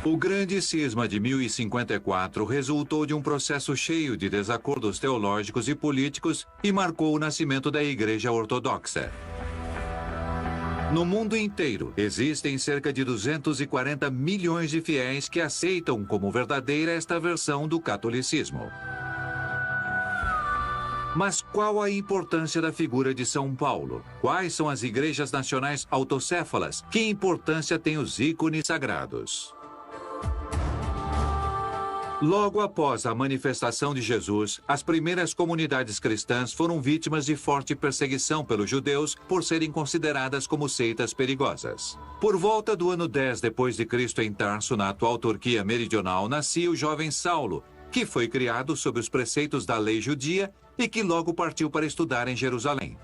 O grande cisma de 1054 resultou de um processo cheio de desacordos teológicos e políticos e marcou o nascimento da Igreja Ortodoxa. No mundo inteiro, existem cerca de 240 milhões de fiéis que aceitam como verdadeira esta versão do catolicismo. Mas qual a importância da figura de São Paulo? Quais são as igrejas nacionais autocéfalas? Que importância têm os ícones sagrados? Logo após a manifestação de Jesus, as primeiras comunidades cristãs foram vítimas de forte perseguição pelos judeus por serem consideradas como seitas perigosas. Por volta do ano 10 depois de Cristo em Tarso, na atual Turquia meridional, nascia o jovem Saulo, que foi criado sob os preceitos da lei judia e que logo partiu para estudar em Jerusalém.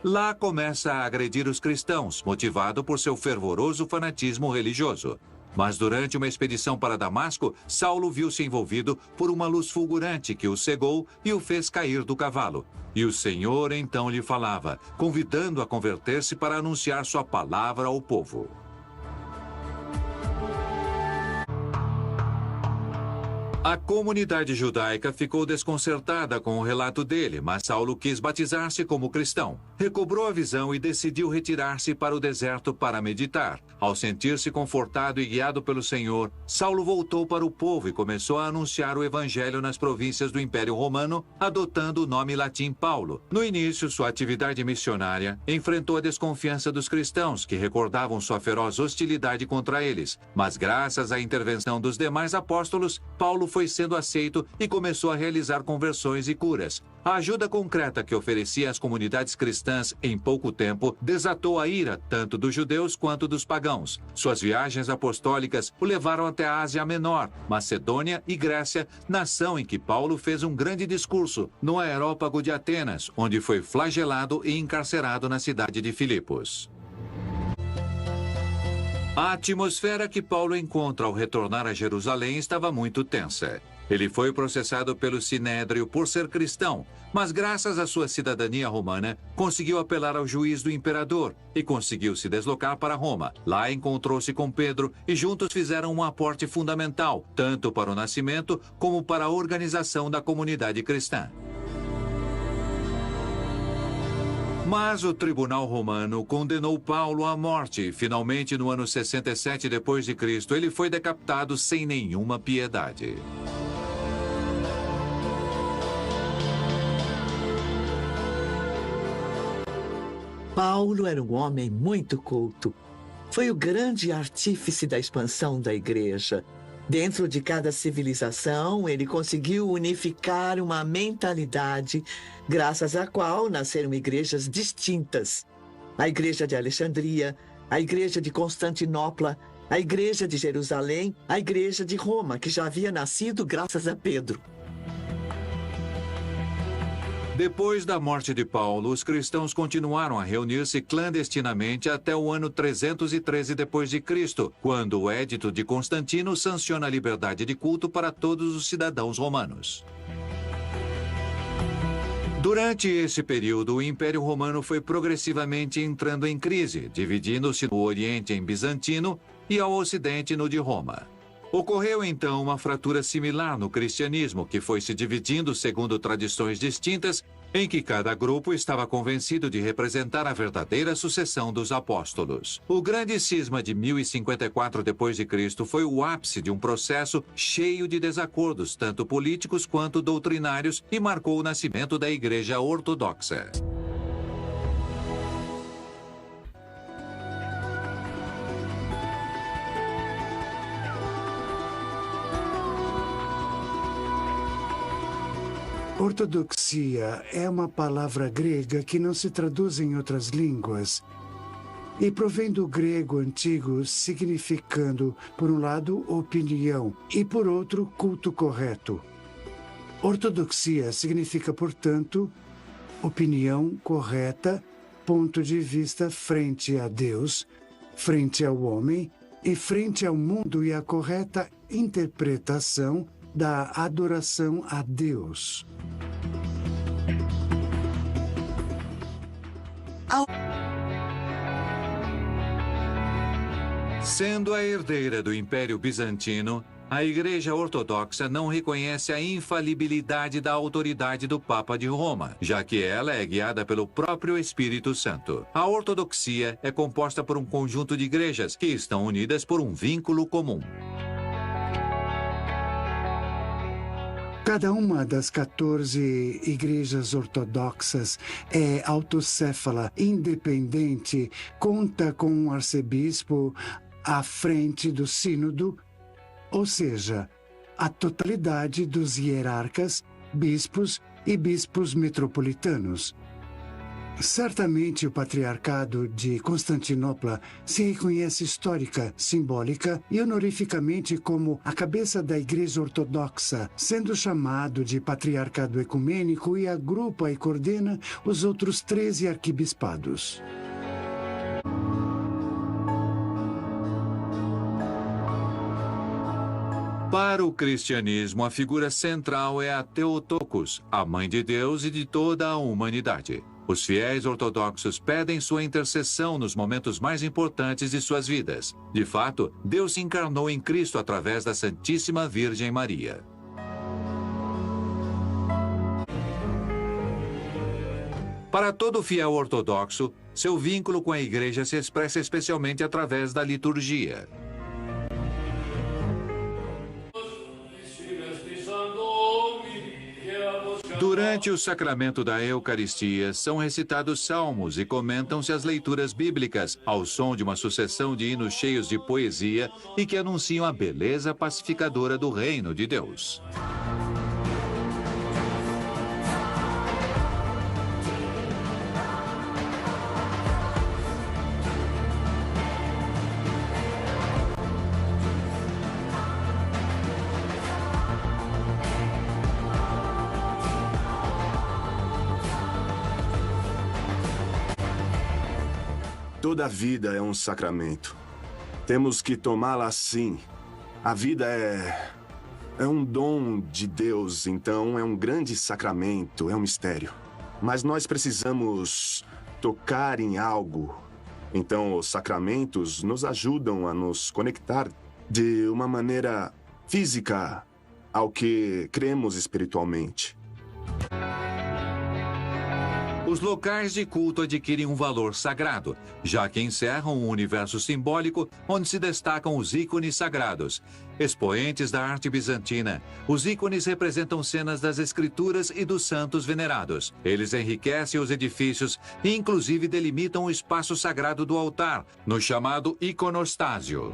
Lá começa a agredir os cristãos, motivado por seu fervoroso fanatismo religioso. Mas durante uma expedição para Damasco, Saulo viu-se envolvido por uma luz fulgurante que o cegou e o fez cair do cavalo. E o Senhor então lhe falava, convidando a converter-se para anunciar sua palavra ao povo. A comunidade judaica ficou desconcertada com o relato dele, mas Saulo quis batizar-se como cristão. Recobrou a visão e decidiu retirar-se para o deserto para meditar. Ao sentir-se confortado e guiado pelo Senhor, Saulo voltou para o povo e começou a anunciar o evangelho nas províncias do Império Romano, adotando o nome latim Paulo. No início, sua atividade missionária enfrentou a desconfiança dos cristãos, que recordavam sua feroz hostilidade contra eles. Mas graças à intervenção dos demais apóstolos, Paulo foi sendo aceito e começou a realizar conversões e curas. A ajuda concreta que oferecia às comunidades cristãs em pouco tempo desatou a ira tanto dos judeus quanto dos pagãos. Suas viagens apostólicas o levaram até a Ásia Menor, Macedônia e Grécia, nação em que Paulo fez um grande discurso, no Aerópago de Atenas, onde foi flagelado e encarcerado na cidade de Filipos. A atmosfera que Paulo encontra ao retornar a Jerusalém estava muito tensa. Ele foi processado pelo Sinédrio por ser cristão, mas graças à sua cidadania romana, conseguiu apelar ao juiz do imperador e conseguiu se deslocar para Roma. Lá encontrou-se com Pedro e juntos fizeram um aporte fundamental, tanto para o nascimento como para a organização da comunidade cristã. Mas o tribunal romano condenou Paulo à morte e, finalmente, no ano 67 d.C., ele foi decapitado sem nenhuma piedade. Paulo era um homem muito culto. Foi o grande artífice da expansão da igreja. Dentro de cada civilização, ele conseguiu unificar uma mentalidade, graças à qual nasceram igrejas distintas. A igreja de Alexandria, a igreja de Constantinopla, a igreja de Jerusalém, a igreja de Roma, que já havia nascido graças a Pedro. Depois da morte de Paulo, os cristãos continuaram a reunir-se clandestinamente até o ano 313 d.C., quando o Édito de Constantino sanciona a liberdade de culto para todos os cidadãos romanos. Durante esse período, o Império Romano foi progressivamente entrando em crise, dividindo-se no Oriente em bizantino e ao Ocidente no de Roma. Ocorreu então uma fratura similar no cristianismo, que foi se dividindo segundo tradições distintas, em que cada grupo estava convencido de representar a verdadeira sucessão dos apóstolos. O grande cisma de 1054 d.C. foi o ápice de um processo cheio de desacordos, tanto políticos quanto doutrinários, e marcou o nascimento da Igreja Ortodoxa. Ortodoxia é uma palavra grega que não se traduz em outras línguas e provém do grego antigo, significando, por um lado, opinião e, por outro, culto correto. Ortodoxia significa, portanto, opinião correta, ponto de vista frente a Deus, frente ao homem e frente ao mundo e a correta interpretação da adoração a Deus. Sendo a herdeira do Império Bizantino, a Igreja Ortodoxa não reconhece a infalibilidade da autoridade do Papa de Roma, já que ela é guiada pelo próprio Espírito Santo. A ortodoxia é composta por um conjunto de igrejas que estão unidas por um vínculo comum. Cada uma das 14 igrejas ortodoxas é autocéfala, independente, conta com um arcebispo à frente do sínodo, ou seja, a totalidade dos hierarcas, bispos e bispos metropolitanos. Certamente o Patriarcado de Constantinopla se reconhece histórica, simbólica e honorificamente como a cabeça da Igreja Ortodoxa, sendo chamado de Patriarcado Ecumênico e agrupa e coordena os outros 13 arquibispados. Para o cristianismo, a figura central é a Theotokos, a Mãe de Deus e de toda a humanidade. Os fiéis ortodoxos pedem sua intercessão nos momentos mais importantes de suas vidas. De fato, Deus se encarnou em Cristo através da Santíssima Virgem Maria. Para todo fiel ortodoxo, seu vínculo com a Igreja se expressa especialmente através da liturgia. Durante o sacramento da Eucaristia, são recitados salmos e comentam-se as leituras bíblicas, ao som de uma sucessão de hinos cheios de poesia e que anunciam a beleza pacificadora do reino de Deus. Toda vida é um sacramento. Temos que tomá-la assim. A vida é um dom de Deus, então é um grande sacramento, é um mistério. Mas nós precisamos tocar em algo. Então os sacramentos nos ajudam a nos conectar de uma maneira física ao que cremos espiritualmente. Os locais de culto adquirem um valor sagrado, já que encerram um universo simbólico onde se destacam os ícones sagrados. Expoentes da arte bizantina, os ícones representam cenas das escrituras e dos santos venerados. Eles enriquecem os edifícios e inclusive delimitam o espaço sagrado do altar, no chamado iconostácio.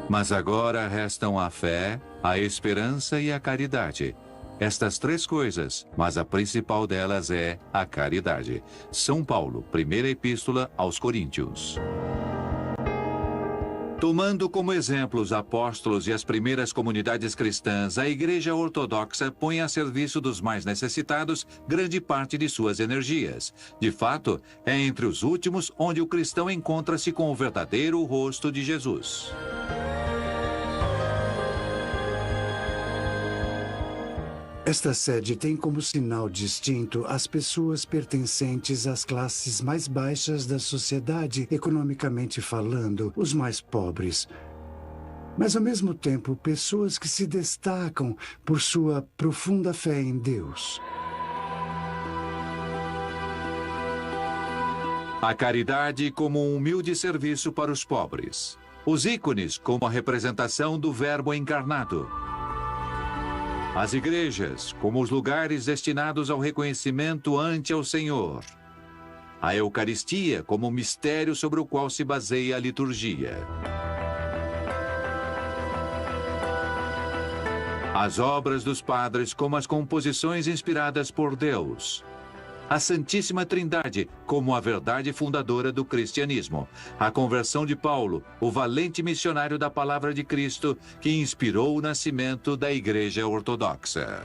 Mas agora restam a fé, a esperança e a caridade. Estas três coisas, mas a principal delas é a caridade. São Paulo, primeira epístola aos Coríntios. Tomando como exemplo os apóstolos e as primeiras comunidades cristãs, a Igreja Ortodoxa põe a serviço dos mais necessitados grande parte de suas energias. De fato, é entre os últimos onde o cristão encontra-se com o verdadeiro rosto de Jesus. Esta sede tem como sinal distinto as pessoas pertencentes às classes mais baixas da sociedade, economicamente falando, os mais pobres. Mas, ao mesmo tempo, pessoas que se destacam por sua profunda fé em Deus. A caridade como um humilde serviço para os pobres. Os ícones como a representação do Verbo encarnado. As igrejas, como os lugares destinados ao reconhecimento ante ao Senhor. A Eucaristia, como o mistério sobre o qual se baseia a liturgia. As obras dos padres, como as composições inspiradas por Deus. A Santíssima Trindade, como a verdade fundadora do cristianismo. A conversão de Paulo, o valente missionário da palavra de Cristo, que inspirou o nascimento da Igreja Ortodoxa.